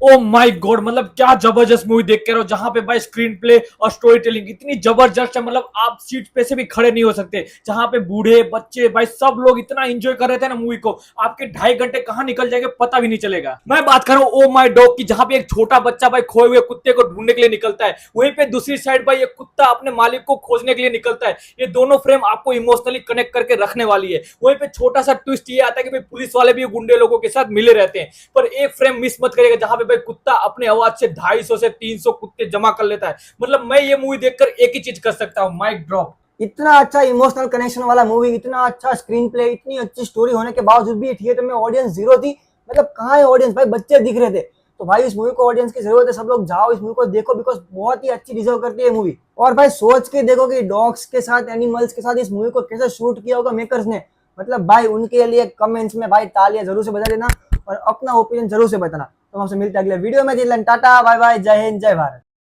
Oh my God, मतलब क्या जबरदस्त मूवी देख के रहो, जहां पे भाई स्क्रीन प्ले और स्टोरी टेलिंग इतनी जबरदस्त है। मतलब आप सीट पे से भी खड़े नहीं हो सकते, जहां पे बूढ़े बच्चे भाई सब लोग इतना एंजॉय कर रहे थे ना मूवी को। आपके 2.5 घंटे कहां निकल जाएंगे पता भी नहीं चलेगा। मैं बात कर रहा हूँ ओ माय डॉग की, जहां पे एक छोटा बच्चा भाई खोए हुए कुत्ते को ढूंढने के लिए निकलता है, वहीं पे दूसरी साइड भाई एक कुत्ता अपने मालिक को खोजने के लिए निकलता है। ये दोनों फ्रेम आपको इमोशनली कनेक्ट करके रखने वाली है। वहीं पे छोटा सा ट्विस्ट ये आता है कि भाई पुलिस वाले भी गुंडे लोगों के साथ मिले रहते हैं, पर एक फ्रेम मिस मत करिएगा जहां पे भाई कुत्ता अपने आवाज से 250 से 300 कुत्ते जमा कर लेता है। मतलब मैं ये मूवी देखकर एक ही चीज कर सकता हूँ, माइक ड्रॉप। इतना अच्छा इमोशनल कनेक्शन वाला मूवी, इतना अच्छा स्क्रीन प्ले, इतनी अच्छी स्टोरी होने के बावजूद भी थिएटर में ऑडियंस जीरो थी। मतलब कहाँ है ऑडियंस भाई, बच्चे दिख रहे थे। तो भाई इस मूवी को ऑडियंस की जरूरत है, सब लोग जाओ इस मूवी को देखो, बिकॉज बहुत ही अच्छी डिजर्व करती है मूवी। और भाई सोच के देखो कि डॉग्स के साथ, एनिमल्स के साथ इस मूवी को कैसे शूट किया होगा मेकर्स ने। मतलब भाई उनके लिए कमेंट्स में भाई तालियां जरूर से बजा देना और अपना ओपिनियन जरूर से बताना। तो हमसे मिलते हैं अगले वीडियो में। टाटा बाय बाय, जय हिंद जय भारत।